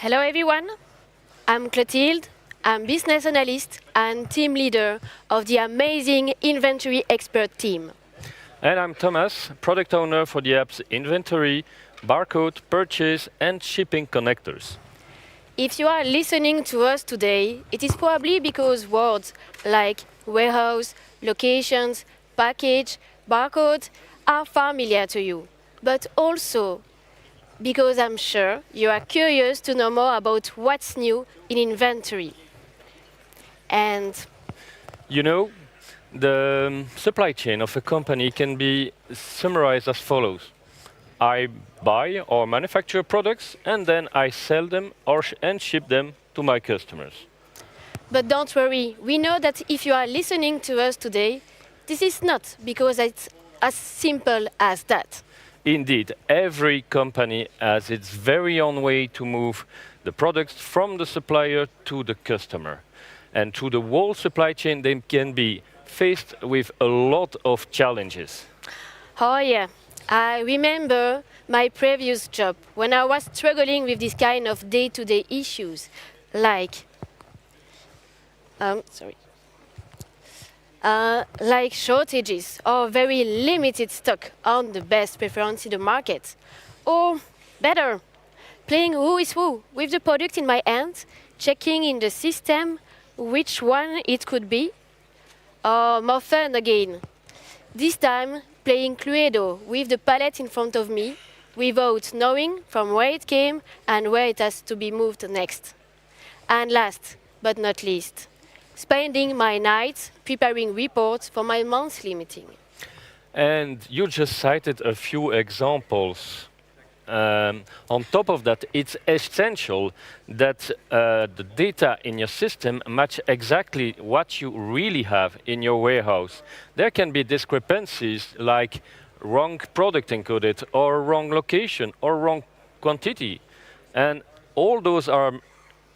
Hello everyone, I'm Clotilde. I'm business analyst and team leader of the amazing inventory expert team. And I'm Thomas, product owner for the apps Inventory, Barcode, Purchase, and Shipping Connectors. If you are listening to us today, it is probably because words like warehouse, locations, package, barcode are familiar to you, but also because I'm sure you are curious to know more about what's new in inventory. And You know, the supply chain of a company can be summarized as follows. I buy or manufacture products and then I sell them and ship them to my customers. But don't worry, we know that if you are listening to us today, this is not because it's as simple as that. Indeed, every company has its very own way to move the products from the supplier to the customer. And through the whole supply chain, they can be faced with a lot of challenges. Oh yeah, I remember my previous job when I was struggling with this kind of day-to-day issues, like, sorry, like shortages or very limited stock on the best preference in the market. Or better, playing who is who with the product in my hand, checking in the system which one it could be. Or more fun again. This time, playing Cluedo with the palette in front of me without knowing from where it came and where it has to be moved next. And last but not least, spending my nights preparing reports for my monthly meeting. And you just cited a few examples. On top of that, it's essential that the data in your system match exactly what you really have in your warehouse. There can be discrepancies like wrong product encoded, or wrong location, or wrong quantity. And all those are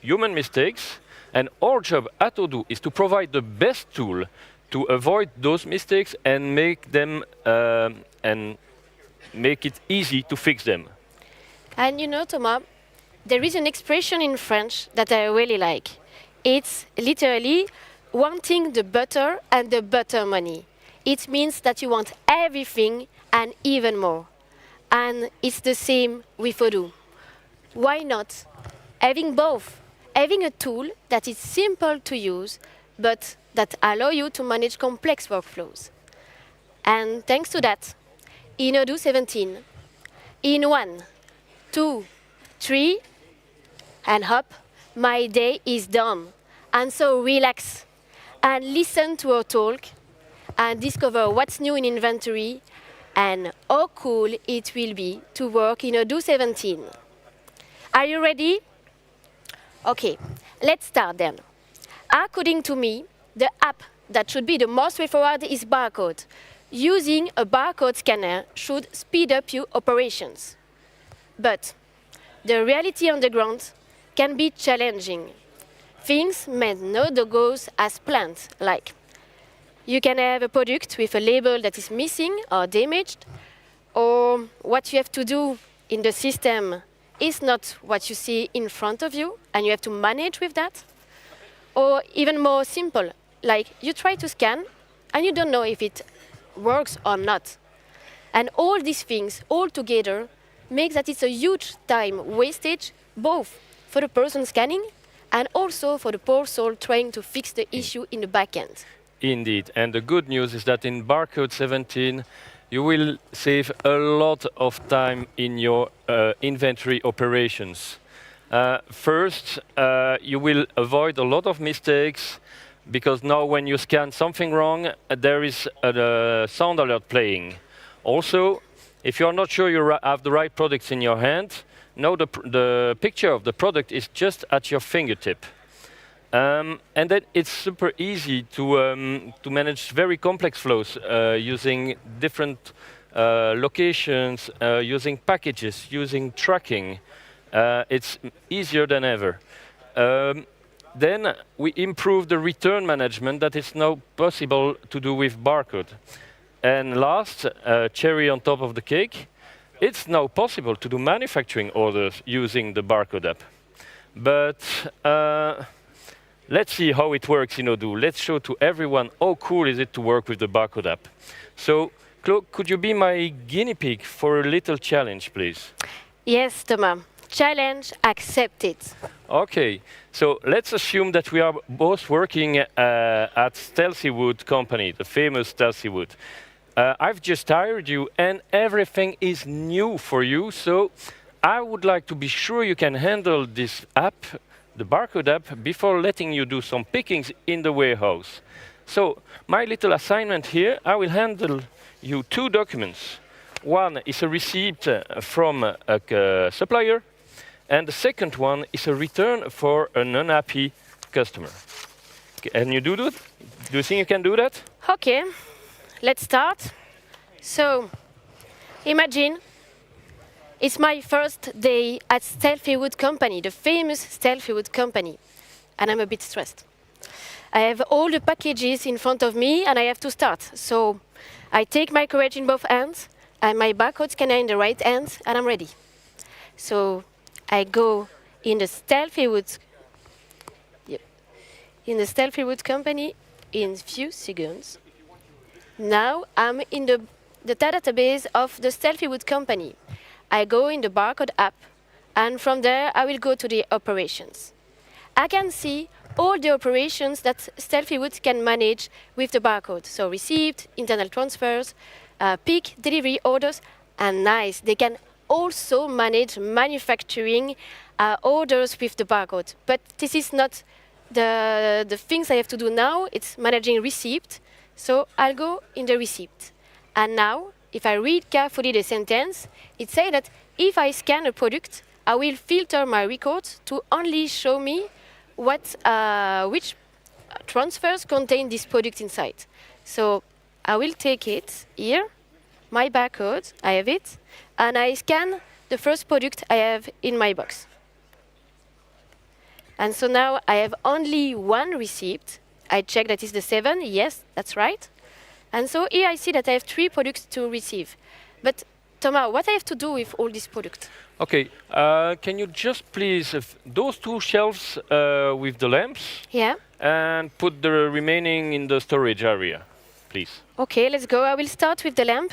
human mistakes, and our job at Odoo is to provide the best tool to avoid those mistakes and make it easy to fix them. And you know, Thomas, there is an expression in French that I really like. It's literally wanting the butter and the butter money. It means that you want everything and even more. And it's the same with Odoo. Why not? Having both. Having a tool that is simple to use, but that allow you to manage complex workflows. And thanks to that, in Odoo 17, in 1, 2, 3, and hop, my day is done. And so relax and listen to our talk and discover what's new in inventory and how cool it will be to work in Odoo 17. Are you ready? Okay, let's start then. According to me, the app that should be the most straightforward is Barcode. Using a barcode scanner should speed up your operations. But the reality on the ground can be challenging. Things may not go as planned, like you can have a product with a label that is missing or damaged, or what you have to do in the system is not what you see in front of you, and you have to manage with that. Or even more simple, like you try to scan, and you don't know if it works or not. And all these things, all together, make that it's a huge time wastage, both for the person scanning and also for the poor soul trying to fix the issue in the back end. Indeed, and the good news is that in Barcode 17, you will save a lot of time in your inventory operations. First, you will avoid a lot of mistakes, because now when you scan something wrong, there is a sound alert playing. Also, if you are not sure you have the right products in your hand, now the picture of the product is just at your fingertip. And then it's super easy to manage very complex flows using different locations, using packages, using tracking. It's easier than ever. Then we improve the return management that is now possible to do with Barcode. And last, cherry on top of the cake, it's now possible to do manufacturing orders using the Barcode app. But let's see how it works in Odoo. Let's show to everyone how cool is it to work with the barcode app. So, Claude, could you be my guinea pig for a little challenge, please? Yes, Thomas. Challenge accepted. Okay, so let's assume that we are both working at Stealthy Wood Company, the famous Stealthy Wood. I've just hired you and everything is new for you, so I would like to be sure you can handle this app, the barcode app, before letting you do some pickings in the warehouse. So my little assignment here, I will handle you two documents. One is a receipt from a supplier, and the second one is a return for an unhappy customer. Can you do that? Do you think you can do that? Okay, let's start. So, imagine it's my first day at Stealthy Wood Company, the famous Stealthy Wood Company, and I'm a bit stressed. I have all the packages in front of me and I have to start. So, I take my courage in both hands and my barcode scanner in the right hand and I'm ready. So, I go in the Stealthy Wood, in the Stealthy Wood Company in few seconds. Now I'm in the database of the Stealthy Wood Company. I go in the barcode app, and from there I will go to the operations. I can see all the operations that Stealthy Wood can manage with the barcode. So receipt, internal transfers, pick, delivery orders, and nice, they can also manage manufacturing orders with the barcode. But this is not the things I have to do now. It's managing receipt. So I'll go in the receipt. And now, if I read carefully the sentence, it says that if I scan a product, I will filter my records to only show me which transfers contain this product inside. So I will take it here, my barcode, I have it, and I scan the first product I have in my box. And so now I have only one receipt. I check that is the 7, yes, that's right. And so here I see that I have 3 products to receive. But Thomas, what I have to do with all these products? Okay, can you just please, those 2 shelves with the lamps, Yeah. and put the remaining in the storage area, please. Okay, let's go. I will start with the lamp.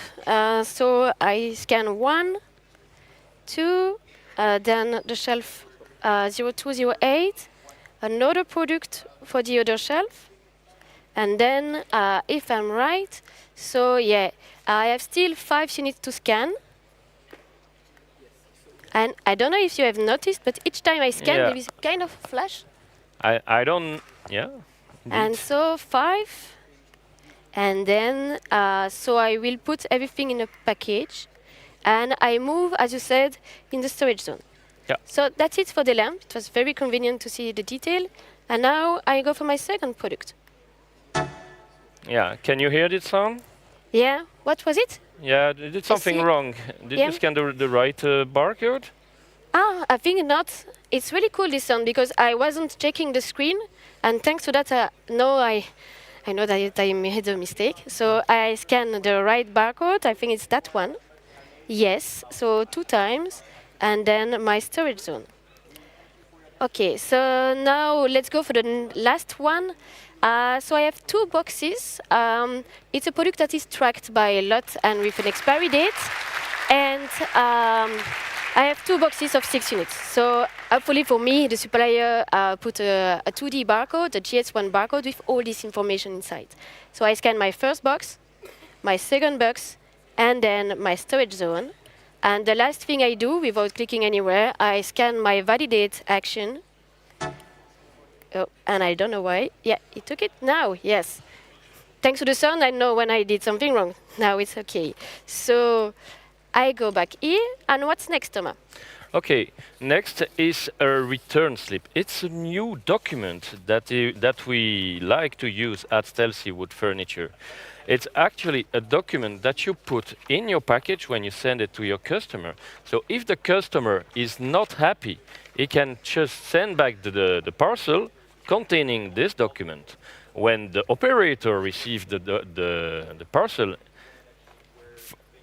So I scan 1, 2, then the shelf 0208, another product for the other shelf, and then if I'm right, so yeah, I have still 5 units to scan. And I don't know if you have noticed, but each time I scan, Yeah. there is kind of flash. I don't, yeah. And so 5, and then so I will put everything in a package, and I move, as you said, in the storage zone. Yeah. So that's it for the lamp. It was very convenient to see the detail. And now I go for my second product. Yeah, can you hear this sound? Yeah, what was it? Yeah, did something see. wrong. Did Yeah. you scan the right barcode? Ah, I think not. It's really cool, this sound, because I wasn't checking the screen, and thanks to that, no, I know that I made a mistake. So I scan the right barcode. I think it's that one. Yes, so 2 times, and then my storage zone. Okay, so now let's go for the last one. So I have 2 boxes. It's a product that is tracked by a lot and with an expiry date. And I have 2 boxes of 6 units. So hopefully for me, the supplier put a 2D barcode, a GS1 barcode with all this information inside. So I scan my first box, my second box, and then my storage zone. And the last thing I do, without clicking anywhere, I scan my validate action. Oh, and I don't know why. Yeah, it took it now, yes. Thanks to the sound, I know when I did something wrong. Now it's okay. So I go back here, and what's next, Thomas? Okay, next is a return slip. It's a new document that we like to use at Stealthy Wood Furniture. It's actually a document that you put in your package when you send it to your customer. So if the customer is not happy, he can just send back the parcel containing this document. When the operator receives the parcel,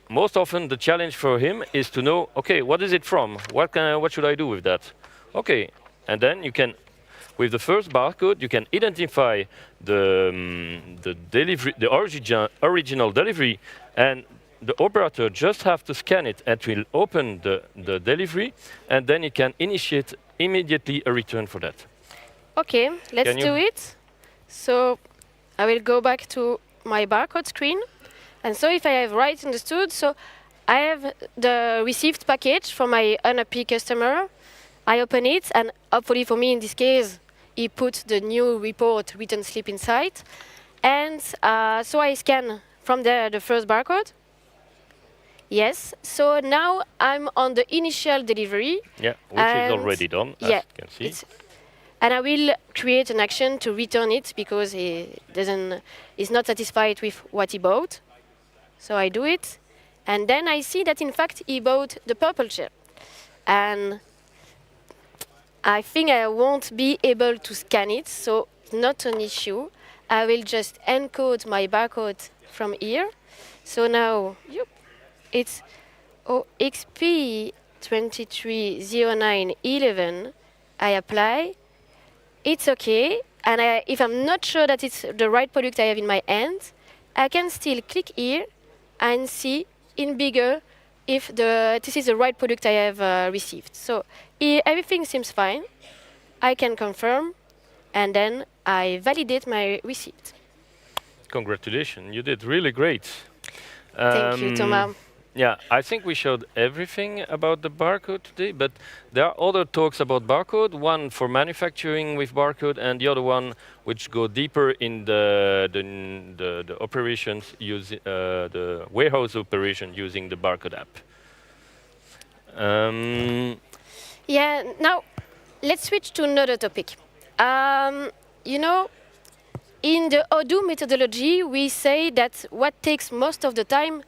most often the challenge for him is to know, okay, what is it from? What should I do with that? Okay, And then you can, with the first barcode, you can identify the delivery, the original delivery, and the operator just have to scan it and will open the delivery, and then it can initiate immediately a return for that. Okay, let's do it. So I will go back to my barcode screen. And so if I have right understood, so I have the received package from my unhappy customer. I open it, and hopefully for me in this case, he put the new report return slip inside. And so I scan from there the first barcode. Yes, so now I'm on the initial delivery. Yeah, which is already done, as you can see. And I will create an action to return it because he's not satisfied with what he bought. So I do it. And then I see that in fact he bought the purple chair. And I think I won't be able to scan it, so not an issue. I will just encode my barcode from here. So now, it's OXP 230911. I apply. It's OK. And if I'm not sure that it's the right product I have in my hand, I can still click here and see in bigger if this is the right product I have received. So everything seems fine. I can confirm, and then I validate my receipt. Congratulations, you did really great. Thank you, Thomas. Yeah, I think we showed everything about the barcode today, but there are other talks about barcode, one for manufacturing with barcode, and the other one which go deeper in the operations, the warehouse operation using the barcode app. Yeah, now let's switch to another topic. You know, in the Odoo methodology, we say that what takes most of the time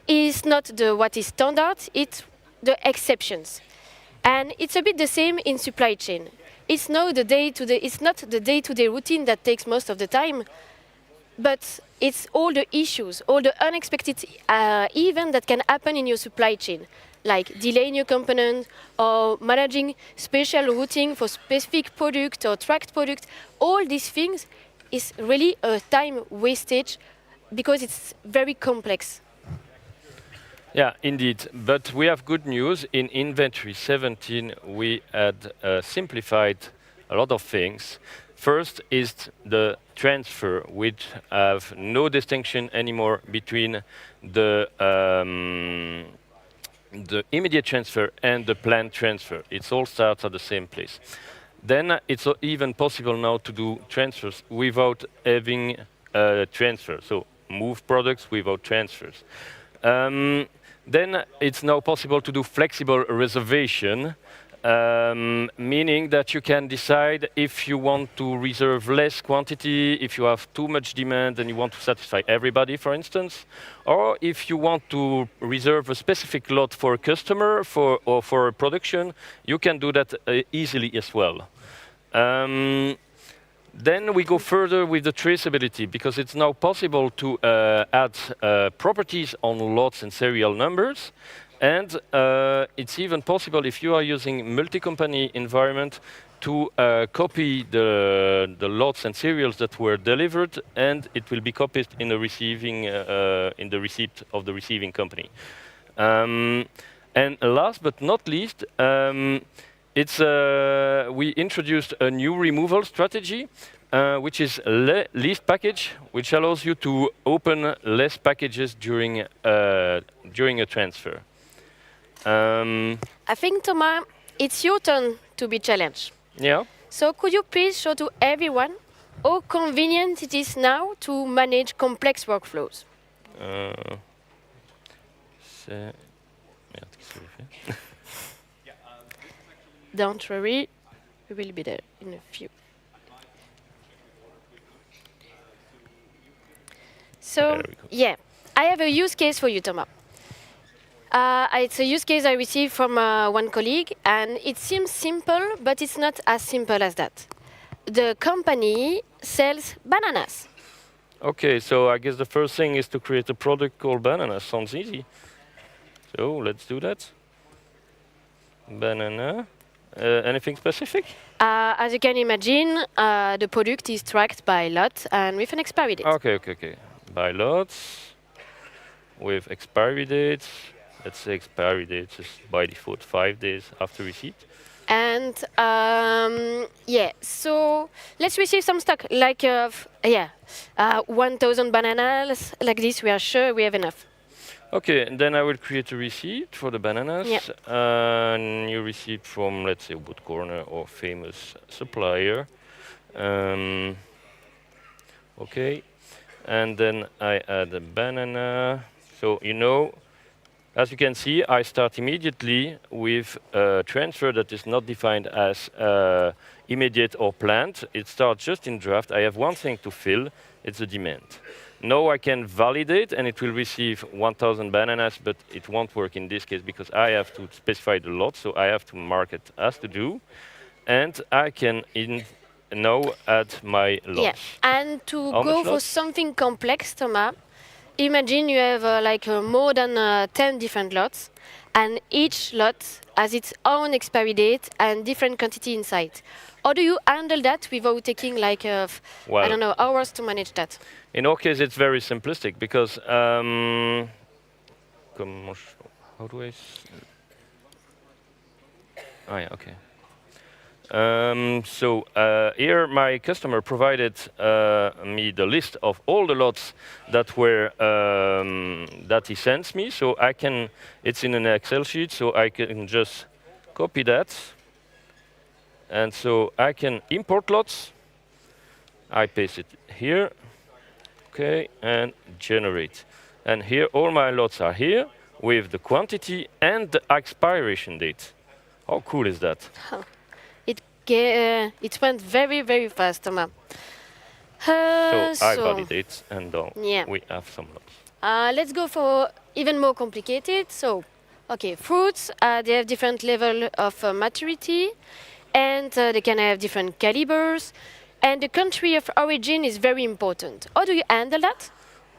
is not what is standard, it's the exceptions. And it's a bit the same in supply chain. It's not the day-to-day routine that takes most of the time, but it's all the issues, all the unexpected events that can happen in your supply chain, like delaying your component or managing special routing for specific product or tracked product. All these things is really a time wastage because it's very complex. Yeah, indeed. But we have good news. In Inventory 17, we had simplified a lot of things. First is the transfer, which have no distinction anymore between the immediate transfer and the planned transfer. It all starts at the same place. Then it's even possible now to do transfers without having a transfer. So move products without transfers. Then it's now possible to do flexible reservation, meaning that you can decide if you want to reserve less quantity, if you have too much demand and you want to satisfy everybody, for instance, or if you want to reserve a specific lot for a customer or for a production, you can do that easily as well. Then we go further with the traceability, because it's now possible to add properties on lots and serial numbers. And it's even possible, if you are using multi-company environment, to copy the lots and serials that were delivered, and it will be copied in the receipt of the receiving company. And last but not least, we introduced a new removal strategy, which is least package, which allows you to open less packages during a transfer. I think, Thomas, it's your turn to be challenged. Yeah. So could you please show to everyone how convenient it is now to manage complex workflows? Don't worry, we will be there in a few. So, yeah, I have a use case for you, Thomas. It's a use case I received from one colleague, and it seems simple, but it's not as simple as that. The company sells bananas. Okay, so I guess the first thing is to create a product called bananas. Sounds easy. So let's do that. Banana. Anything specific? As you can imagine, the product is tracked by lot and with an expiry date. Okay. By lots with expiry dates. Let's say expiry dates is by default 5 days after receipt. And yeah, so let's receive some stock, like 1,000 bananas, like this. We are sure we have enough. Okay, and then I will create a receipt for the bananas. Yeah. New receipt from, let's say, Wood Corner or famous supplier. Okay, and then I add a banana. So, as you can see, I start immediately with a transfer that is not defined as immediate or planned. It starts just in draft. I have one thing to fill. It's a demand. Now I can validate, and it will receive 1,000 bananas, but it won't work in this case because I have to specify the lot, so I have to mark it as to do. And I can now add my lots. Yeah, and to How go much for lots? something complex, Thomas, imagine you have more than 10 different lots, and each lot has its own expiry date and different quantity inside. How do you handle that without taking like, I Well, don't know, hours to manage that? in our case, it's very simplistic because how do I? Yeah, okay. So here my customer provided me the list of all the lots that were that he sends me. So I can, it's in an Excel sheet, so I can just copy that. And so I can import lots. I paste it here. Okay, and generate. And here all my lots are here with the quantity and the expiration date. How cool is that? It went very, very fast, Thomas. So I validate, and yeah. we have some lots. Let's go for even more complicated. So, okay, fruits, they have different level of maturity, and they can have different calibers, and the country of origin is very important. How do you handle that?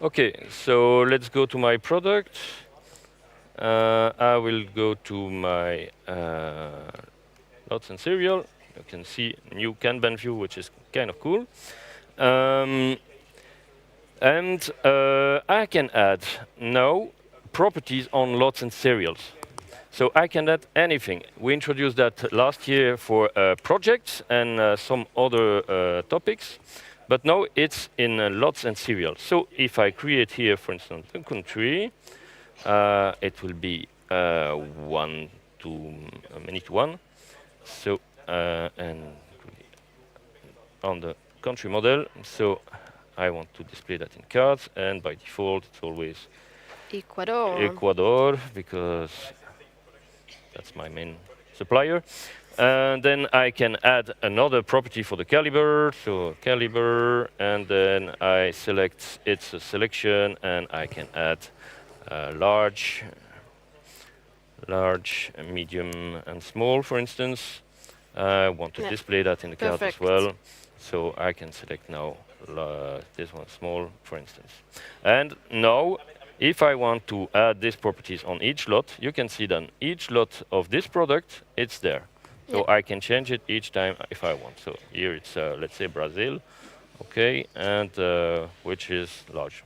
Okay, so let's go to my product. I will go to my lots and cereal. You can see new Kanban view, which is kind of cool. And I can add now properties on lots and cereals. So I can add anything. We introduced that last year for projects and some other topics. But now it's in lots and cereals. So if I create here, for instance, a country, it will be 1 to minute 1. So and on the country model, so I want to display that in cards, and by default it's always Ecuador because that's my main supplier. And then I can add another property for the caliber, so caliber, and then I select its a selection, and I can add large, medium, and small, for instance. I want to display that in the card as well, so I can select now this one small, for instance. And now, if I want to add these properties on each lot, you can see then each lot of this product, it's there. So I can change it each time if I want. So here it's, let's say, Brazil, okay, and which is large.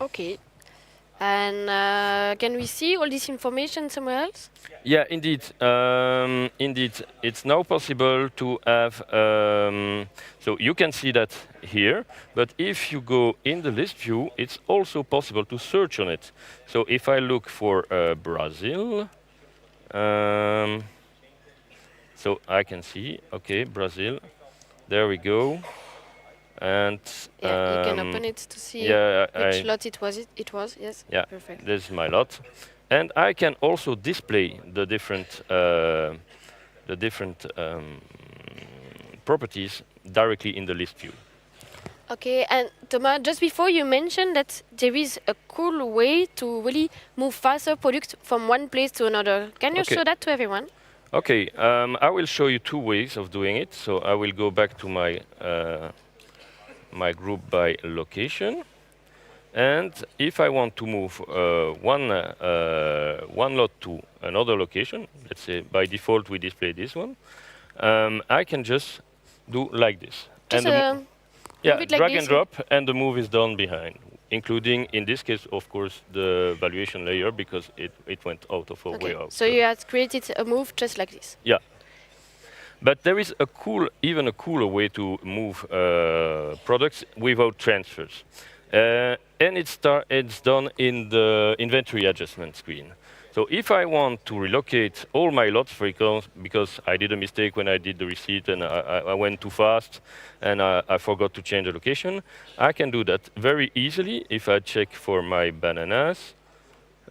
Okay. And can we see all this information somewhere else? Yeah, indeed. Indeed, it's now possible to have. So you can see that here, but if you go in the list view, it's also possible to search on it. So if I look for Brazil, so I can see, okay, Brazil. There we go. And you can open it to see which lot it was. Yes. Yeah, perfect. This is my lot, and I can also display the different properties directly in the list view. Okay, and Thomas, just before you mentioned that there is a cool way to really move faster products from one place to another. Can you show that to everyone? Okay, I will show you 2 ways of doing it. So I will go back to my my group by location, and if I want to move one lot to another location, let's say by default we display this one, I can just do like this. Just Yeah, move it like drag this. and drop, and the move is done behind, including, in this case, of course, the valuation layer, because it went out of our way Okay, out. so you had created a move just like this. Yeah. But there is even a cooler way to move products without transfers. And it's done in the inventory adjustment screen. So if I want to relocate all my lots, for example, because I did a mistake when I did the receipt and I went too fast and I forgot to change the location, I can do that very easily if I check for my bananas.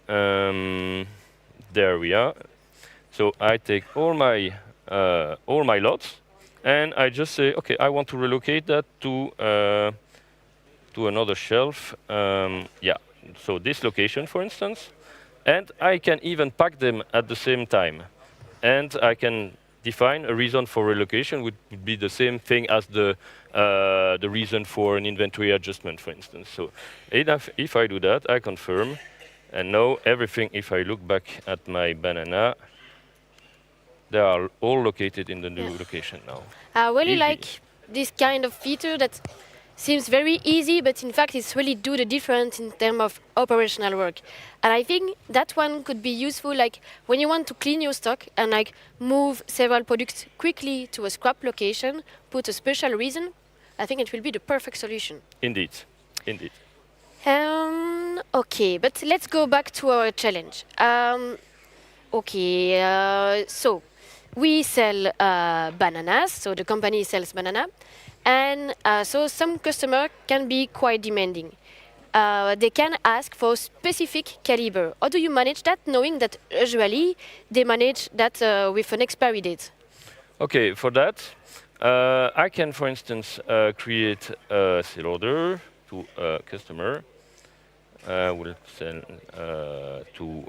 There we are. So I take all my lots, and I just say, okay, I want to relocate that to another shelf. Yeah, so this location, for instance, and I can even pack them at the same time, and I can define a reason for relocation would be the same thing as the reason for an inventory adjustment, for instance. So if I do that, I confirm, and now everything, if I look back at my banana, they are all located in the new location now. I really Easy. like this kind of feature that seems very easy, but in fact it's really do the difference in terms of operational work. And I think that one could be useful, like when you want to clean your stock and like move several products quickly to a scrap location, put a special reason. I think it will be the perfect solution. Indeed, indeed. Okay, but let's go back to our challenge. So we sell bananas, so the company sells banana, and so some customer can be quite demanding. They can ask for specific caliber. How do you manage that, knowing that usually they manage that with an expiry date? Okay, for that, I can, for instance, create a sale order to a customer. We'll send to,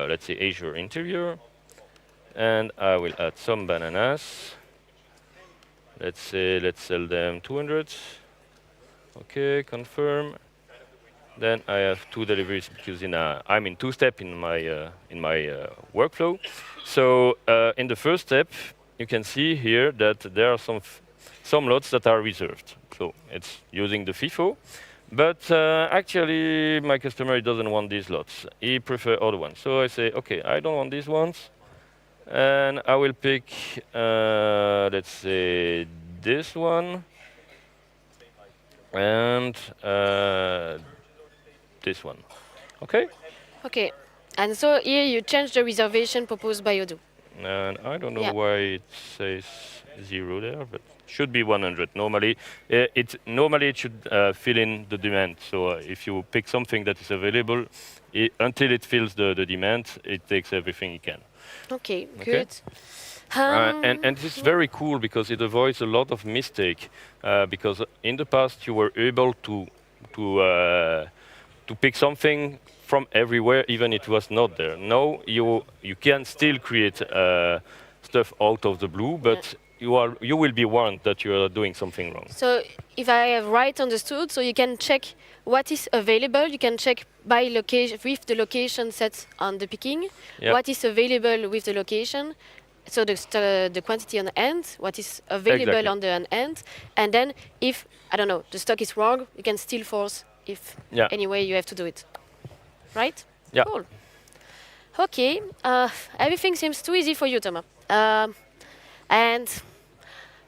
let's say, Azure Interior, and I will add some bananas. Let's say, let's sell them 200. Okay, confirm. Then I have 2 deliveries because I'm in 2-step in my workflow. So in the first step, you can see here that there are some lots that are reserved. So it's using the FIFO. But actually, my customer doesn't want these lots. He prefers other ones. So I say, okay, I don't want these ones. And I will pick, let's say, this one. And this one. Okay? Okay, and so here you change the reservation proposed by Odoo. And I don't know why it says 0 there, but should be 100. Normally, it should fill in the demand. So if you pick something that is available, until it fills the demand, it takes everything it can. Okay, good. And it's very cool because it avoids a lot of mistake. Because in the past you were able to pick something from everywhere, even it was not there. Now you can still create stuff out of the blue, but you will be warned that you are doing something wrong. So if I have right understood, so you can check what is available. You can check by location with the location set on the picking. What is available with the location. So the quantity on the end, what is available on the end, and then if I don't know the stock is wrong, you can still force if anyway you have to do it. Right? Yeah. Cool. Okay. Everything seems too easy for you, Thomas. And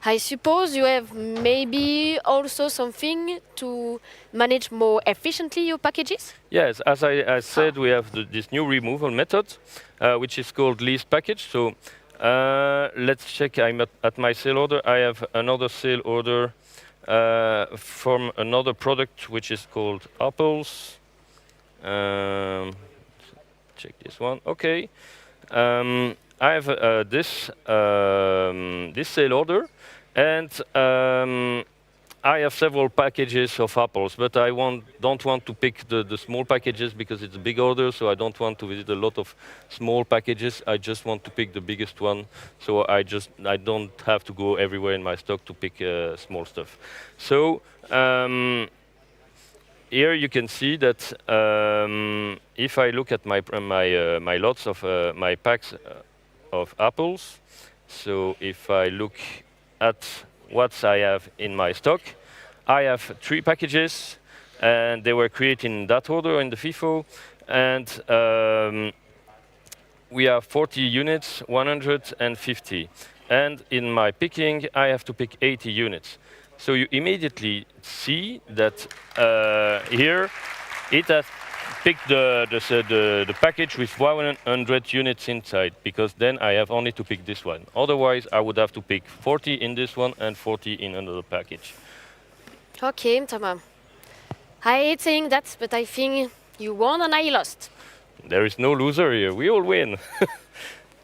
I suppose you have maybe also something to manage more efficiently your packages? Yes, as I said, we have this new removal method, which is called least package. So let's check. I'm at my sale order. I have another sale order from another product, which is called apples. Check this one. Okay. I have this sale order, and I have several packages of apples, but I don't want to pick the small packages because it's a big order, so I don't want to visit a lot of small packages. I just want to pick the biggest one, so I don't have to go everywhere in my stock to pick small stuff. So here you can see that if I look at my lots of my packs of apples, So if I look at what I have in my stock, I have 3 packages, and they were created in that order in the FIFO, and we have 40 units, 150. And in my picking, I have to pick 80 units. So you immediately see that here it has picked the package with 100 units inside, because then I have only to pick this one. Otherwise, I would have to pick 40 in this one and 40 in another package. Okay, Thomas. I hate saying that, but I think you won and I lost. There is no loser here. We all win.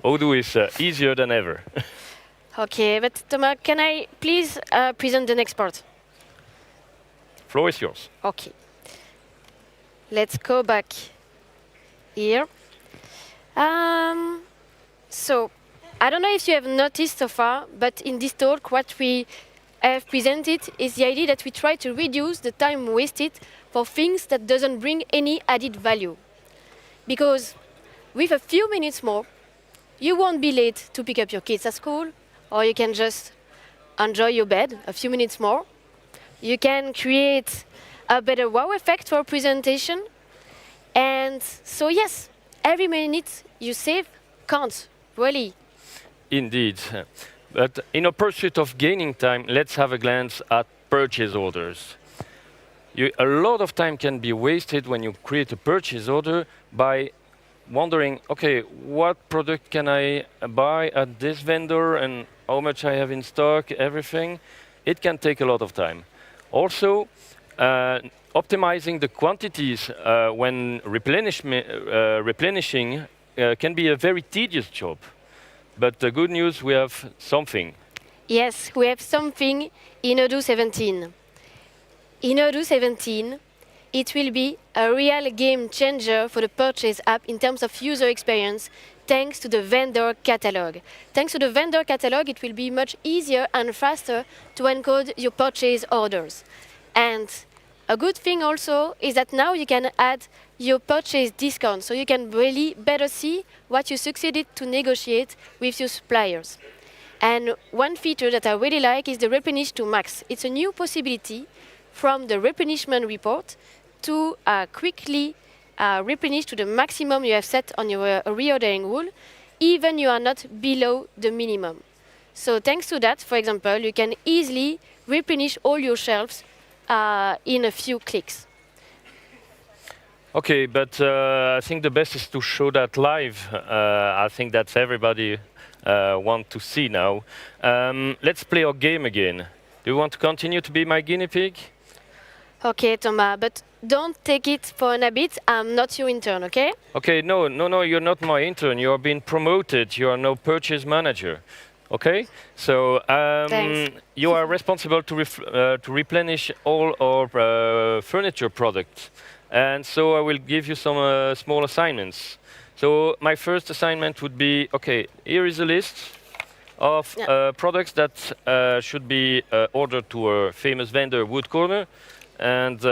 Odoo is easier than ever. Okay, but Thomas, can I please present the next part? Floor is yours. Okay. Let's go back here. So, I don't know if you have noticed so far, but in this talk, what we have presented is the idea that we try to reduce the time wasted for things that doesn't bring any added value. Because with a few minutes more, you won't be late to pick up your kids at school, or you can just enjoy your bed a few minutes more. You can create a better wow effect for a presentation. And so yes, every minute you save counts, really. Indeed. But in a pursuit of gaining time, let's have a glance at purchase orders. A lot of time can be wasted when you create a purchase order by wondering, okay, what product can I buy at this vendor and how much I have in stock, everything. It can take a lot of time. Also, optimizing the quantities when replenishing can be a very tedious job. But the good news, we have something. Yes, we have something in Odoo 17. In Odoo 17, it will be a real game changer for the purchase app in terms of user experience, thanks to the vendor catalog. Thanks to the vendor catalog, it will be much easier and faster to encode your purchase orders. And a good thing also is that now you can add your purchase discount, so you can really better see what you succeeded to negotiate with your suppliers. And one feature that I really like is the replenish to max. It's a new possibility from the replenishment report to quickly replenish to the maximum you have set on your reordering rule, even you are not below the minimum. So thanks to that, for example, you can easily replenish all your shelves in a few clicks. Okay, but I think the best is to show that live. I think that's everybody want to see now. Let's play our game again. Do you want to continue to be my guinea pig? Okay, Thomas, but don't take it for an habit. I'm not your intern, okay? Okay, no, you're not my intern. You are being promoted. You are now purchase manager. Okay, so you are responsible to replenish all our furniture products. And so I will give you some small assignments. So my first assignment would be, okay, here is a list of products that should be ordered to a famous vendor, Wood Corner. And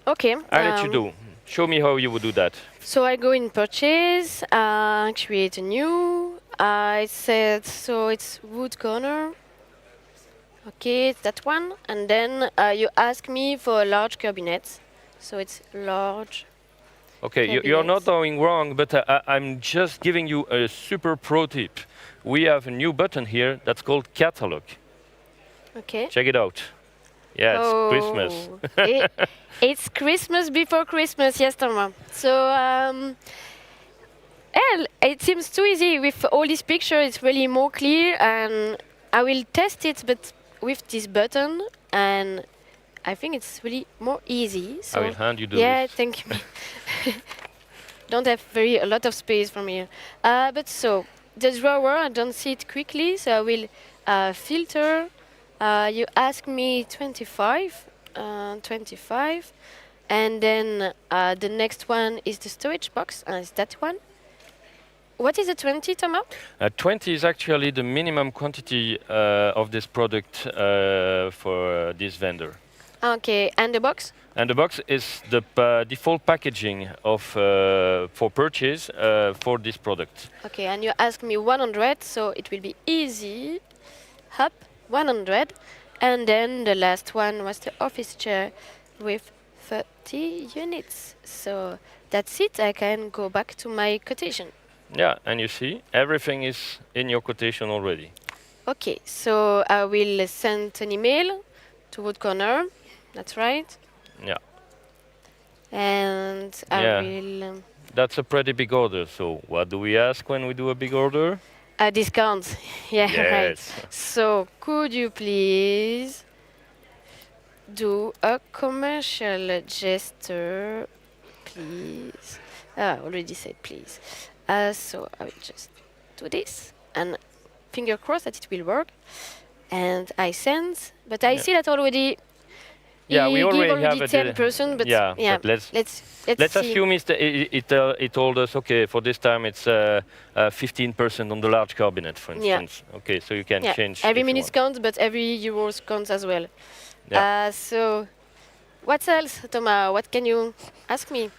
okay, I'll let you do. Show me how you would do that. So I go in purchase, create a new. I said, so it's Wood Corner. Okay, it's that one. And then you ask me for a large cabinet. So it's large. Okay, you're not doing wrong, but I'm just giving you a super pro tip. We have a new button here that's called Catalog. Okay. Check it out. Yeah, it's Christmas. It's Christmas before Christmas, yes, Thomas. So, it seems too easy with all these pictures. It's really more clear, and I will test it, but with this button, and I think it's really more easy. So I will hand you the yeah, list. thank you. Don't have a lot of space from here. But so the drawer, I don't see it quickly, so I will filter. You ask me 25, and then the next one is the storage box, and it's that one. What is a 20, Thomas? 20 is actually the minimum quantity of this product for this vendor. Okay, and the box? And the box is the default packaging of for purchase for this product. Okay, and you ask me 100, so it will be easy. Up, 100. And then the last one was the office chair with 30 units. So that's it, I can go back to my quotation. Yeah, and you see, everything is in your quotation already. Okay, so I will send an email to Wood Corner. That's right. Yeah. And I Yeah. will That's a pretty big order. So what do we ask when we do a big order? a discount. Yeah, right. Yes. So could you please do a commercial gesture, please? I already said please. So I will just do this and finger crossed that it will work. And I send, but I Yeah. see that already. Yeah, he we give already have 10%, but yeah, yeah, but let's let's see. assume it told us, okay, for this time it's 15% on the large cabinet, for Yeah. instance. Okay, so you can Yeah, change. every if you minute want. counts, but every euros counts as well. Yeah. So, what else, Thomas? What can you ask me?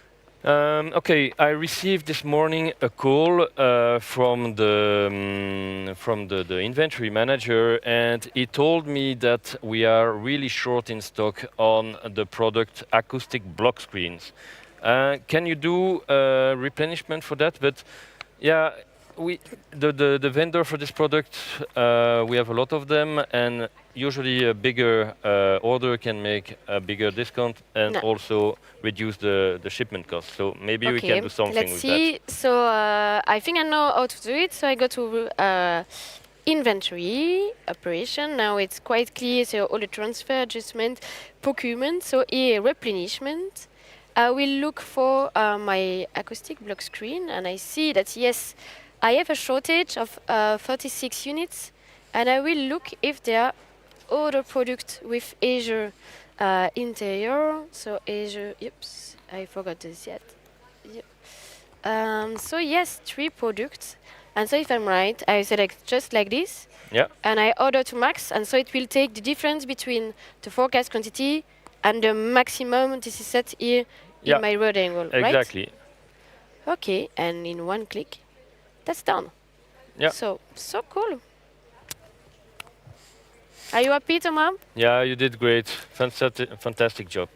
Okay, I received this morning a call from the inventory manager, and he told me that we are really short in stock on the product acoustic block screens. Can you do replenishment for that? But yeah, the vendor for this product, we have a lot of them, and usually a bigger order can make a bigger discount and No. also reduce the shipment cost. So maybe we Okay, can do something let's with see. So, I think I know how to do it. So I go to inventory operation. Now it's quite clear. So all the transfer, adjustment, procurement. So here replenishment. I will look for my acoustic block screen, and I see that yes, I have a shortage of 36 units, and I will look if there are other products with Azure interior. So Azure, oops, I forgot this yet. Yep. So yes, 3 products, and so if I'm right, I select just like this, Yeah, and I order to max, and so it will take the difference between the forecast quantity and the maximum. This is set here yeah, in my road angle, right? exactly. Okay, and in one click, that's done. Yeah. So cool. Are you happy, Thomas? Yeah, you did great. Fantastic job.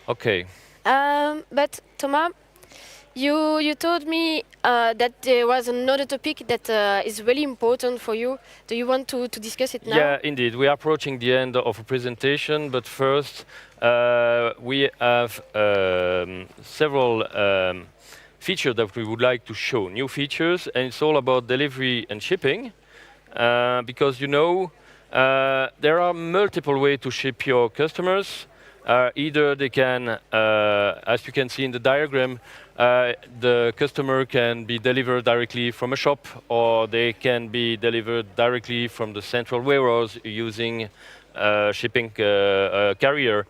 Okay. But Thomas, you told me that there was another topic that is really important for you. Do you want to discuss it now? Yeah, indeed. We are approaching the end of a presentation, but first we have several features that we would like to show, new features, and it's all about delivery and shipping, because there are multiple ways to ship your customers. Either they can, as you can see in the diagram, the customer can be delivered directly from a shop, or they can be delivered directly from the central warehouse using shipping carrier,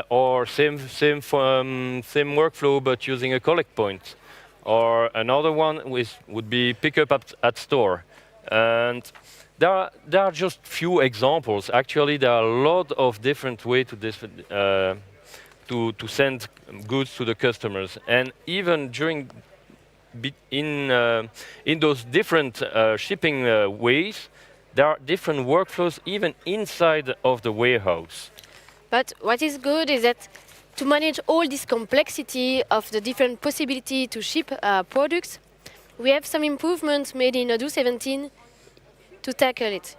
or same workflow but using a collect point. Or another one would be pickup at store. And there are just few examples. Actually, there are a lot of different ways to send goods to the customers. And even in those different shipping ways, there are different workflows even inside of the warehouse. But what is good is that to manage all this complexity of the different possibility to ship products, we have some improvements made in Odoo 17 to tackle it.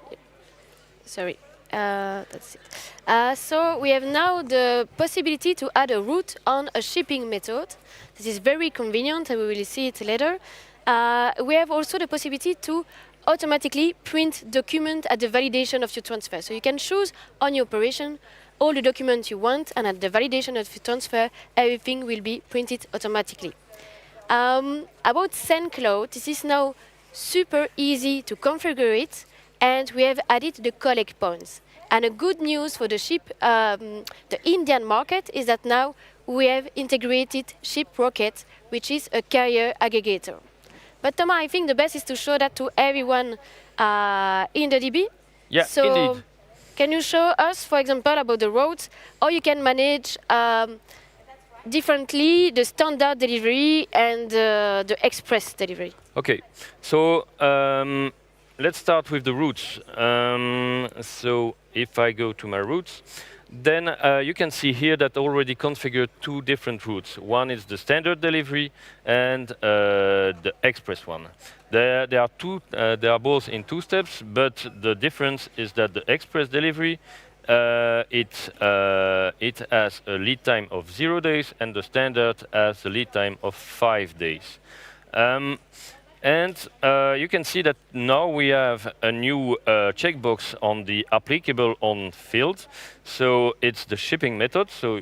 Sorry, that's it. So we have now the possibility to add a route on a shipping method. This is very convenient, and we will see it later. We have also the possibility to automatically print document at the validation of your transfer. So you can choose on your operation all the documents you want, and at the validation of your transfer, everything will be printed automatically. About Sendcloud, this is now super easy to configure it, and we have added the collect points. And a good news for the Indian market is that now we have integrated ShipRocket, which is a carrier aggregator. But Thomas, I think the best is to show that to everyone in the DB. Yeah, so indeed. Can you show us, for example, about the routes, how you can manage differently the standard delivery and the express delivery? Okay, so let's start with the routes. So if I go to my routes, then you can see here that already configured two different routes. One is the standard delivery and the express one. They are they are both in two steps, but the difference is that the express delivery it has a lead time of 0 days, and the standard has a lead time of 5 days. Um, and you can see that now we have a new checkbox on the applicable on field. So it's the shipping method. So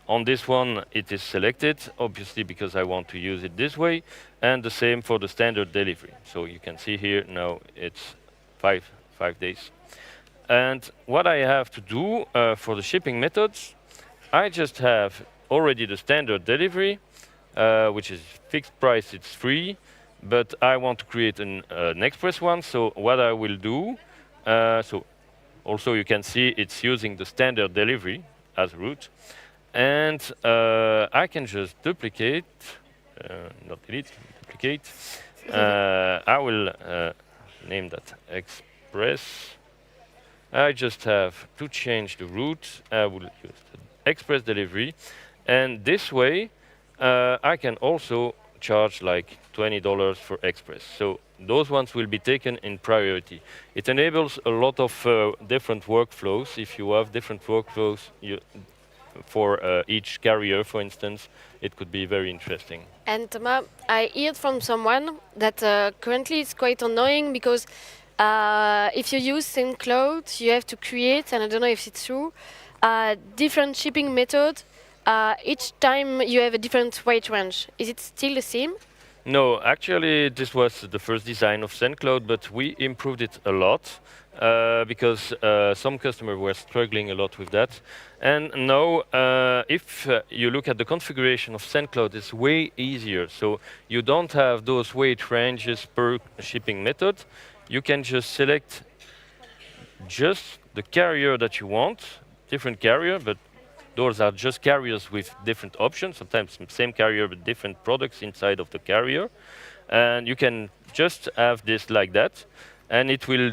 on this one, it is selected, obviously, because I want to use it this way. And the same for the standard delivery. So you can see here now it's five days. And what I have to do for the shipping methods, I just have already the standard delivery, which is fixed price, it's free, but I want to create an express one. So what I will do, so also you can see it's using the standard delivery as route, and I can just duplicate, not delete, duplicate. I will name that express. I just have to change the route. I will use the express delivery, and this way I can also charge like $20 for express. So those ones will be taken in priority. It enables a lot of different workflows. If you have different workflows for each carrier, for instance, it could be very interesting. And Thomas, I heard from someone that currently it's quite annoying because if you use Sendcloud, you have to create, and I don't know if it's true, different shipping method. Each time you have a different weight range. Is it still the same? No, actually, this was the first design of Sendcloud, but we improved it a lot because some customers were struggling a lot with that. And now, if you look at the configuration of Sendcloud, it's way easier. So you don't have those weight ranges per shipping method. You can just select just the carrier that you want, different carrier, but those are just carriers with different options, sometimes same carrier but different products inside of the carrier. And you can just have this like that, and it will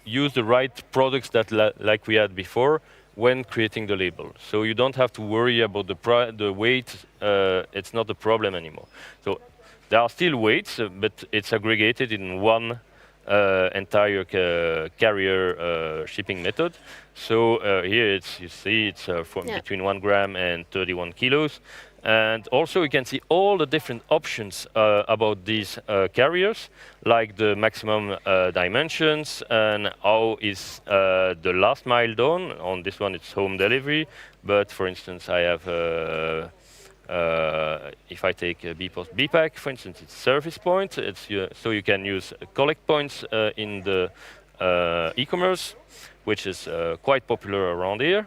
use the right products that like we had before when creating the label. So you don't have to worry about the weight, it's not a problem anymore. So there are still weights, but it's aggregated in one entire carrier shipping method. So here you see it's between 1 gram and 31 kilos. And also you can see all the different options about these carriers, like the maximum dimensions and how is the last mile done. On this one it's home delivery, but for instance I have if I take a bpost bpack, for instance, it's service point. So you can use collect points in the e-commerce, which is quite popular around here.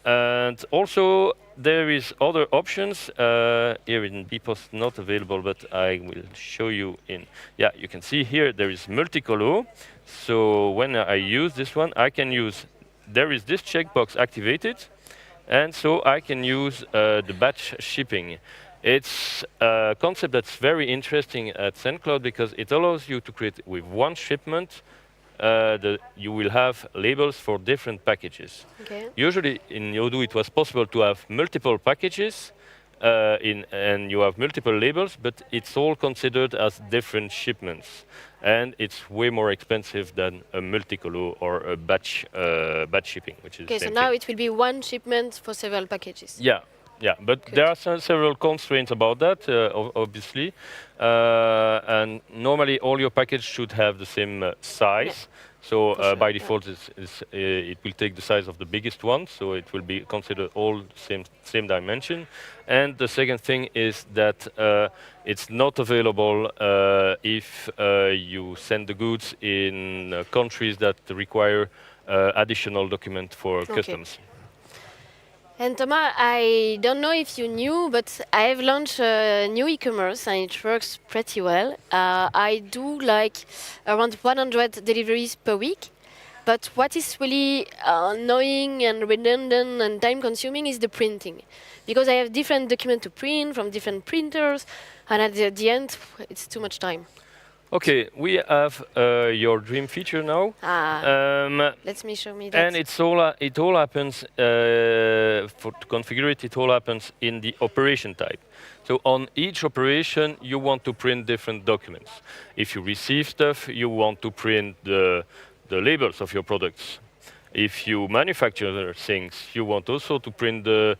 And also there is other options here in bpost, not available, but I will show you in. Yeah, you can see here there is multicolo. So when I use this one, I can use. There is this checkbox activated. And so I can use the batch shipping. It's a concept that's very interesting at Sendcloud because it allows you to create with one shipment, you will have labels for different packages. Okay. Usually in Odoo it was possible to have multiple packages and you have multiple labels, but it's all considered as different shipments. And it's way more expensive than a multicolo or a batch shipping, which is Okay, the so same now thing. it will be one shipment for several packages. Yeah, yeah, but Good. there are several constraints about that, obviously. And normally all your packages should have the same size. Yeah. So For sure, by yeah. default, it will take the size of the biggest one, so it will be considered all same dimension. And the second thing is that it's not available if you send the goods in countries that require additional document for customs. And Thomas, I don't know if you knew, but I have launched a new e-commerce and it works pretty well. I do like around 100 deliveries per week. But what is really annoying and redundant and time-consuming is the printing, because I have different documents to print from different printers, and at the end, it's too much time. Okay, we have your dream feature now. Let me show me that. And it all happens to configure it. It all happens in the operation type. So on each operation, you want to print different documents. If you receive stuff, you want to print the labels of your products. If you manufacture things, you want also to print the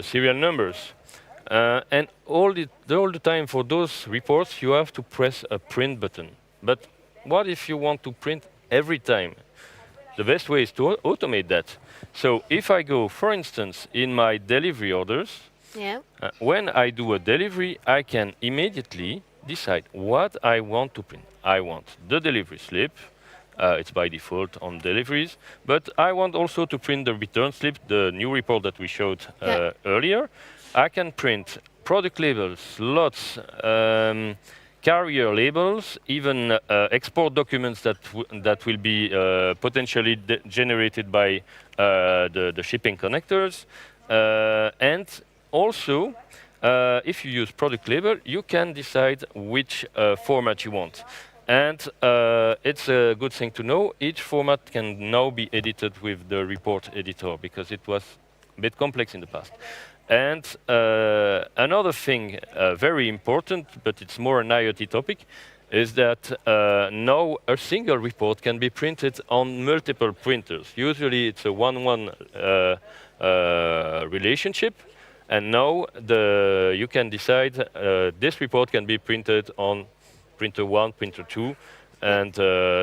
serial numbers. And all the time for those reports, you have to press a print button. But what if you want to print every time? The best way is to automate that. So if I go, for instance, in my delivery orders, Yeah. when I do a delivery, I can immediately decide what I want to print. I want the delivery slip. It's by default on deliveries. But I want also to print the return slip, the new report that we showed earlier. I can print product labels, lots, carrier labels, even export documents that will be potentially generated by the shipping connectors. And also, if you use product label, you can decide which format you want. And it's a good thing to know. Each format can now be edited with the report editor, because it was a bit complex in the past. And another thing very important, but it's more an IoT topic, is that now a single report can be printed on multiple printers. Usually it's a one-one relationship, and now you can decide this report can be printed on printer 1, printer 2, and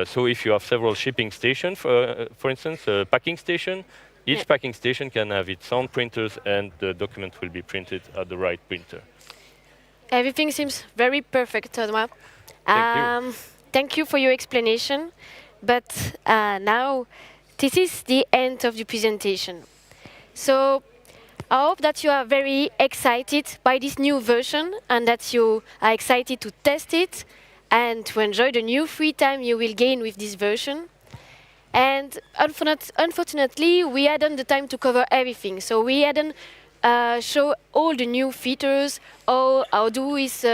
so if you have several shipping stations, for instance, a packing station, each packing station can have its own printers, and the document will be printed at the right printer. Everything seems very perfect, Thomas. Thank you. Thank you for your explanation. But now, this is the end of the presentation. So I hope that you are very excited by this new version, and that you are excited to test it and to enjoy the new free time you will gain with this version. And unfortunately, we hadn't the time to cover everything. So we hadn't show all the new features, how Odoo is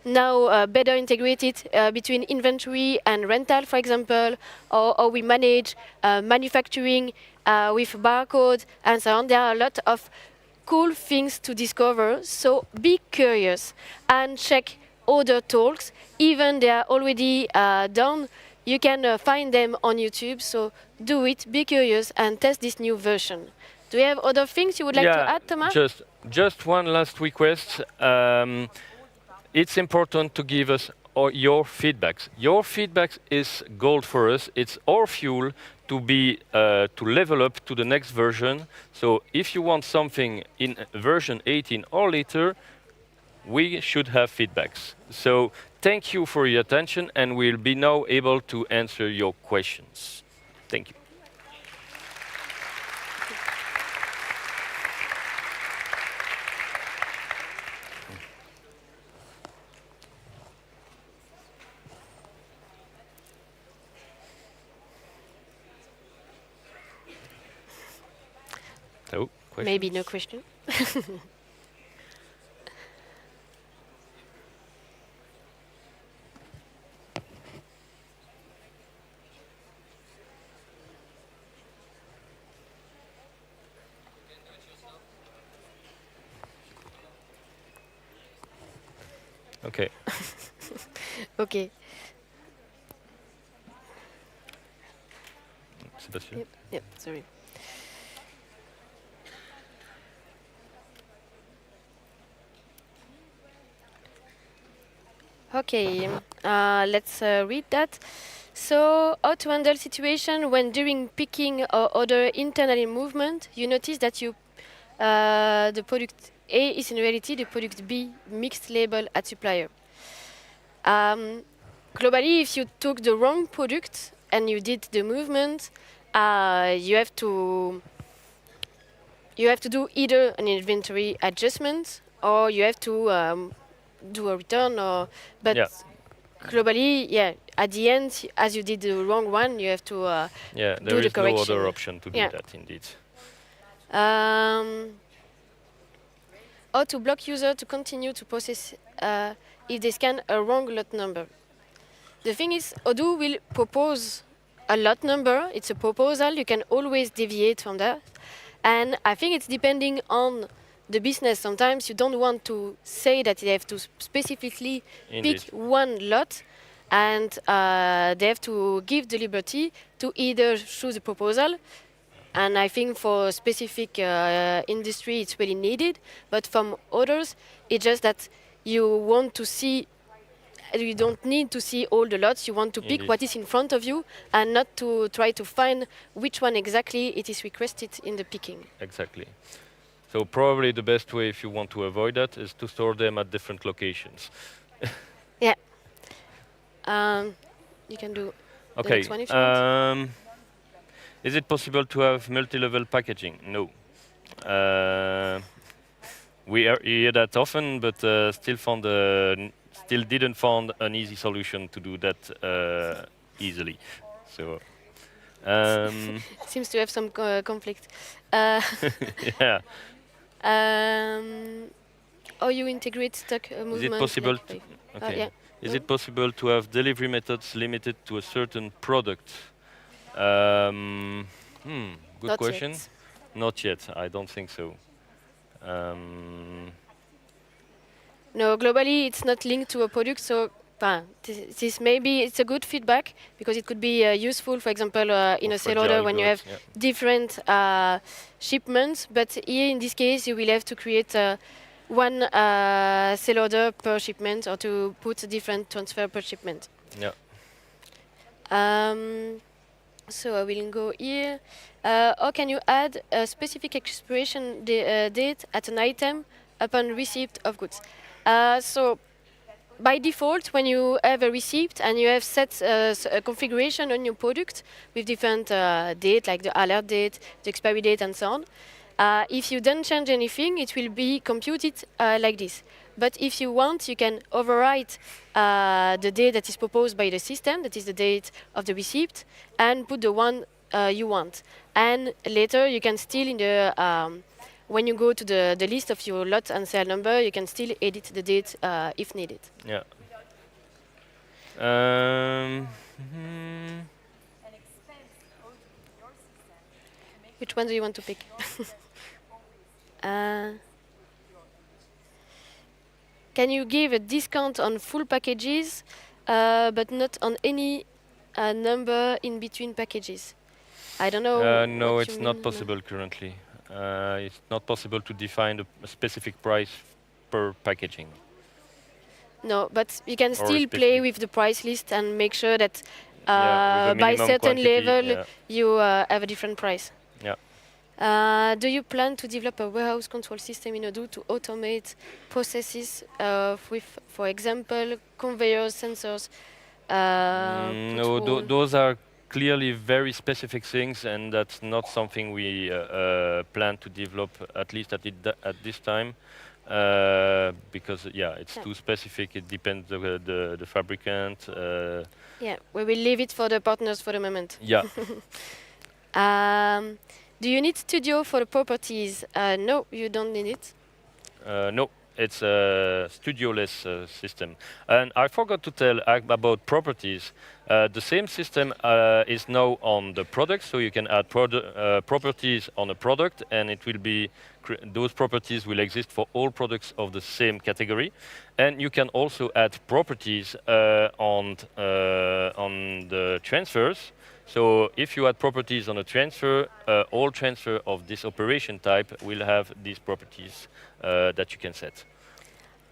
now better integrated between inventory and rental, for example, or how we manage manufacturing with barcode, and so on. There are a lot of cool things to discover. So be curious and check other talks. Even they are already done, you can find them on YouTube. So do it, be curious, and test this new version. Do you have other things you would like to add, Thomas? Just one last request. It's important to give us your feedbacks. Your feedback is gold for us. It's our fuel to be to level up to the next version. So if you want something in version 18 or later, we should have feedbacks. So thank you for your attention, and we'll be now able to answer your questions. Thank you. So, questions? Maybe no question. Okay. Okay. Sebastian? Yep, sorry. Okay, let's read that. So, how to handle situation when during picking or other internal movement, you notice that the product A is in reality the product B mixed label at supplier. Globally, if you took the wrong product and you did the movement, you have to do either an inventory adjustment, or you have to do a return, or but globally, yeah, at the end, as you did the wrong one, you have to Yeah, do there the is no correction. other option to do Yeah. that, indeed. How to block user to continue to process if they scan a wrong lot number. The thing is, Odoo will propose a lot number. It's a proposal. You can always deviate from that. And I think it's depending on the business. Sometimes you don't want to say that they have to specifically Indeed. pick one lot, and they have to give the liberty to either choose a proposal. And I think for specific industry, it's really needed. But from others, it's just that you want to see. You don't need to see all the lots. You want to pick Indeed. what is in front of you, and not to try to find which one exactly it is requested in the picking. Exactly. So probably the best way, if you want to avoid that, is to store them at different locations. Yeah. You can do the Okay. next one if you want. Is it possible to have multi-level packaging? No. We hear that often, but still didn't find an easy solution to do that easily. So. Seems to have some conflict. Yeah. How you integrate stock movement? Is it possible? Like, Okay. yeah. Is it possible to have delivery methods limited to a certain product? Good Not question. yet. Not yet. I don't think so. No, globally it's not linked to a product, so this maybe it's a good feedback because it could be useful, for example, in a sale order when you have different shipments. But here in this case, you will have to create one sale order per shipment, or to put a different transfer per shipment. Yeah. So I will go here. Or can you add a specific expiration date at an item upon receipt of goods? So by default, when you have a receipt and you have set a configuration on your product with different date, like the alert date, the expiry date, and so on, if you don't change anything, it will be computed like this. But if you want, you can overwrite the date that is proposed by the system, that is the date of the receipt, and put the one you want. And later, you can still, in the when you go to the list of your lot and sale number, you can still edit the date if needed. Yeah. Which one do you want to pick? Can you give a discount on full packages, but not on any number in between packages? I don't know. No, what it's you not mean. possible currently. It's not possible to define a specific price per packaging. No, but you can Or still play with the price list and make sure that Yeah, with a by minimum certain quantity, level yeah. you have a different price. Yeah. Do you plan to develop a warehouse control system in Odoo to automate processes with, for example, conveyors, sensors? No, those are clearly very specific things, and that's not something we plan to develop, at least at this time, because it's too specific. It depends the fabricant. Yeah, we will leave it for the partners for the moment. Yeah. Do you need Studio for the properties? No, you don't need it. No, it's a studio-less system. And I forgot to tell about properties. The same system is now on the product, so you can add properties on a product, and it will be those properties will exist for all products of the same category. And you can also add properties on the transfers. So if you add properties on a transfer, all transfer of this operation type will have these properties that you can set.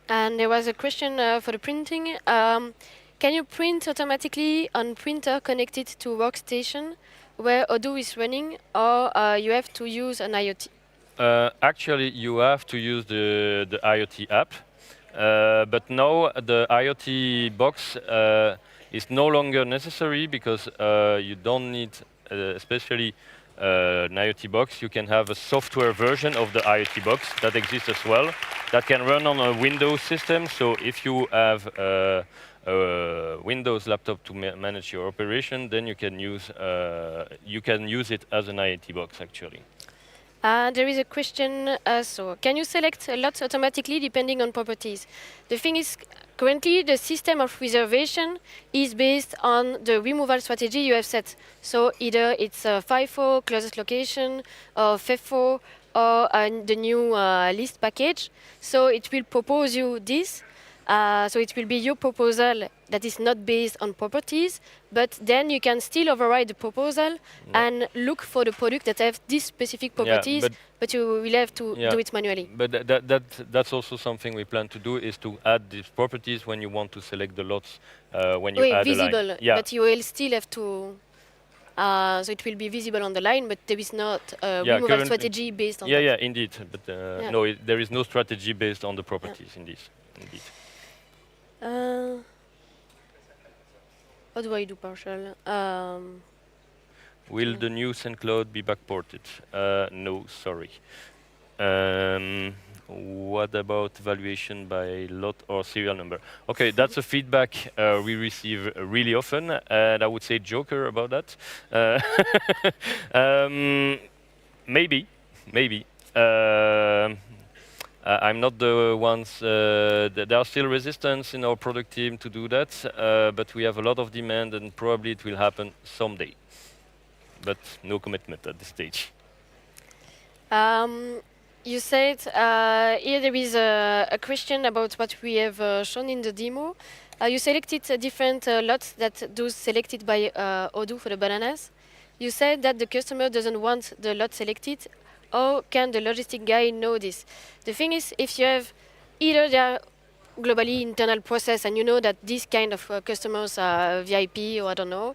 And there was a question for the printing. Can you print automatically on printer connected to workstation where Odoo is running, or you have to use an IoT? Actually, you have to use the IoT app, but now the IoT box is no longer necessary because you don't need, especially an IoT box. You can have a software version of the IoT box that exists as well. that can run on a Windows system. So if you have a Windows laptop to manage your operation, then you can use it as an IoT box actually. There is a question, so can you select lots automatically depending on properties? The thing is, currently the system of reservation is based on the removal strategy you have set. So either it's FIFO, closest location, or FIFO, or the new list package. So it will propose you this. So it will be your proposal that is not based on properties, but then you can still override the proposal and look for the product that have these specific properties, but you will have to do it manually. But that's also something we plan to do, is to add these properties when you want to select the lots, when you add visible, a line. Yeah. But you will still have to, so it will be visible on the line, but there is not a removal strategy based on that. Yeah, indeed. But no, there is no strategy based on the properties, indeed. How do I do partial? Will the new Sendcloud be backported? No, sorry. What about valuation by lot or serial number? Okay, that's a feedback we receive really often, and I would say joker about that. Maybe. I'm not the ones. There are still resistance in our product team to do that, but we have a lot of demand, and probably it will happen someday. But no commitment at this stage. You said here there is a question about what we have shown in the demo. You selected different lots that those selected by Odoo for the bananas. You said that the customer doesn't want the lot selected. How can the logistic guy know this? The thing is, if you have either they are globally internal process and you know that these kind of customers are VIP or I don't know,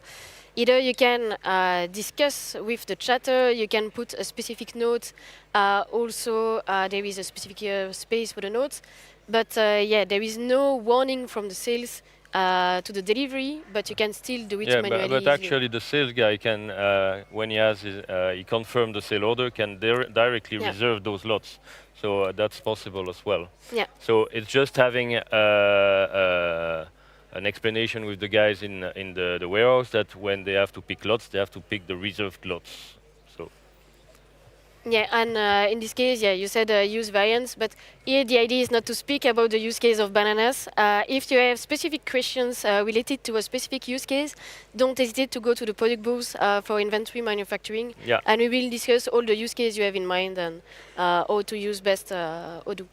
either you can discuss with the chatter, you can put a specific note. Also, there is a specific space for the notes. But yeah, there is no warning from the sales to the delivery, but you can still do it manually. But actually, the sales guy can, when he confirmed the sale order, can directly reserve those lots. So that's possible as well. Yeah. So it's just having an explanation with the guys in the warehouse that when they have to pick lots, they have to pick the reserved lots. So. Yeah, and in this case, yeah, you said use variants, but here the idea is not to speak about the use case of bananas. If you have specific questions related to a specific use case, don't hesitate to go to the product booth for inventory manufacturing, and we will discuss all the use case you have in mind and how to use best Odoo.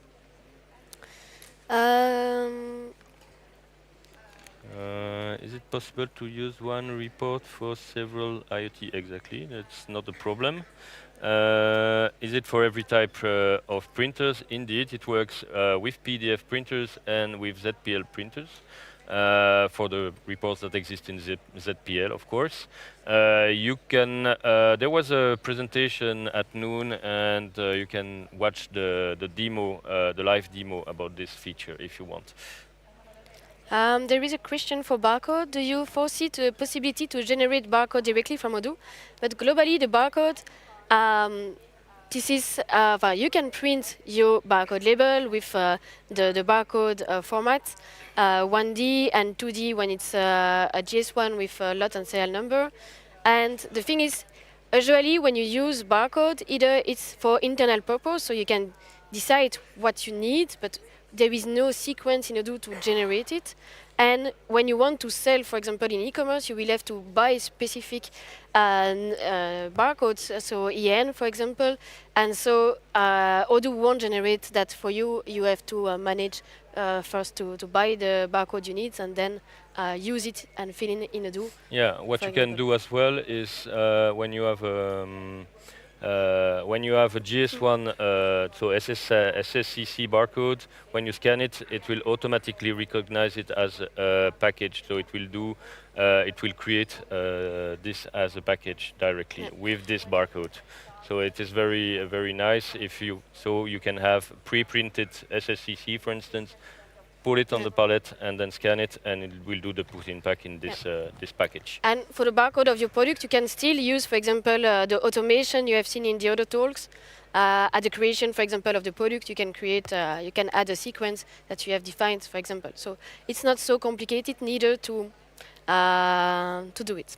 Is it possible to use one report for several IoT? Exactly, that's not a problem. Is it for every type of printers? Indeed, it works with PDF printers and with ZPL printers for the reports that exist in ZPL, of course. You can. There was a presentation at noon, and you can watch the demo, the live demo about this feature if you want. There is a question for barcode. Do you foresee the possibility to generate barcode directly from Odoo? But globally, the barcode. This is you can print your barcode label with the barcode format, 1D and 2D when it's a JS1 with lot and serial number. And the thing is, usually when you use barcode, either it's for internal purpose, so you can decide what you need, but there is no sequence in Odoo to generate it. And when you want to sell, for example, in e-commerce, you will have to buy specific barcodes, so EN, for example. And so Odoo won't generate that for you. You have to manage first to buy the barcode you need and then use it and fill in Odoo. Yeah, what you can do as well is when you have a GS1, so SSCC barcode, when you scan it, it will automatically recognize it as a package. So it will create this as a package directly with this barcode. So it is very nice if you can have pre-printed SSCC, for instance, put it on the pallet, and then scan it, and it will do the put in pack in this this package. And for the barcode of your product, you can still use, for example, the automation you have seen in the other talks. At the creation, for example, of the product, you can create, you can add a sequence that you have defined, for example. So it's not so complicated neither to do it.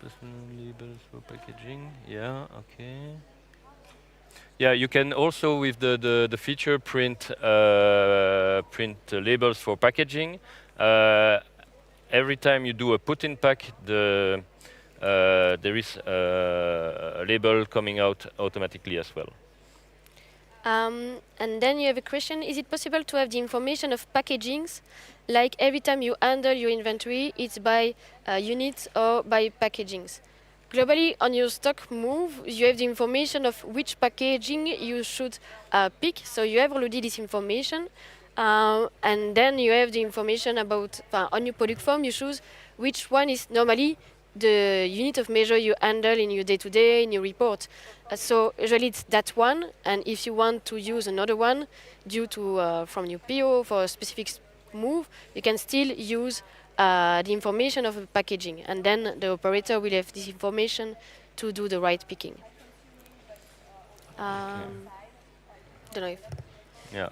Personal labels for packaging. Yeah. Okay. Yeah, you can also with the feature print labels for packaging. Every time you do a put in pack, there is a label coming out automatically as well. And then you have a question, is it possible to have the information of packagings, like every time you handle your inventory, it's by units or by packagings? Globally, on your stock move, you have the information of which packaging you should pick, so you have already this information. And then you have the information about, on your product form, you choose which one is normally the unit of measure you handle in your day-to-day, in your report. So usually it's that one, and if you want to use another one due to from your PO for a specific move, you can still use the information of the packaging, and then the operator will have this information to do the right picking. Don't know if. Yeah.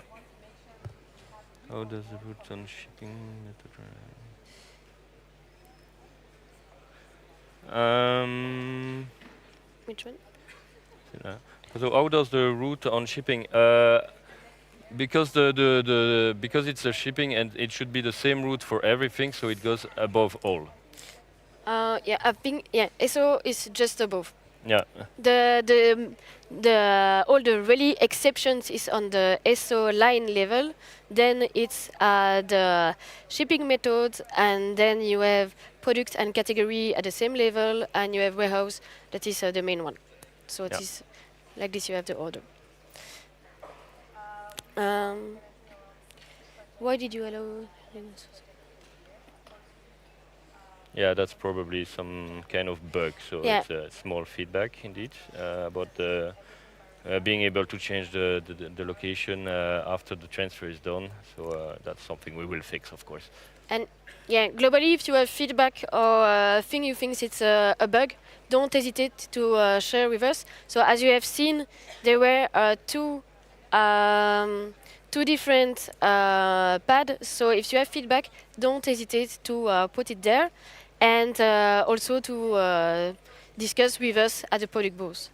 How does the route on shipping method? Which one? So how does the route on shipping? Because because it's a shipping and it should be the same route for everything, so it goes above all. Yeah, SO is just above. Yeah. All the really exceptions is on the SO line level. Then it's the shipping methods, and then you have product and category at the same level, and you have warehouse. That is the main one. So it is like this. You have the order. Why did you allow? Yeah, that's probably some kind of bug. So it's a small feedback indeed about being able to change the location after the transfer is done. So that's something we will fix, of course. And yeah, globally, if you have feedback or thing you think it's a bug, don't hesitate to share with us. So as you have seen, there were two different pads. So if you have feedback, don't hesitate to put it there, and also to discuss with us at the product booth.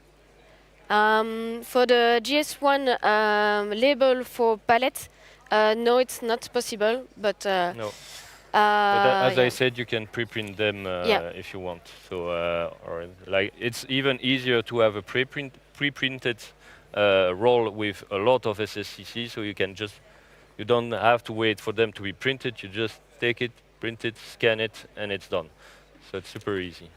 For the GS1 label for palette, no, it's not possible. But no. But as I said, you can pre-print them if you want. So, or like it's even easier to have a pre-printed roll with a lot of SSCC, so you can you don't have to wait for them to be printed. You just take it, print it, scan it, and it's done. So it's super easy.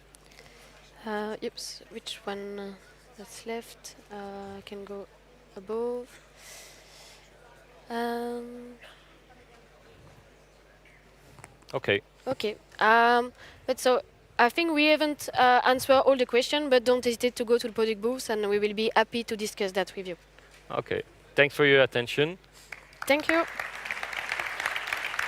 Yep. Which one that's left? I can go above. Okay. Okay. But so I think we haven't answered all the questions, but don't hesitate to go to the product booth, and we will be happy to discuss that with you. Okay. Thanks for your attention. Thank you.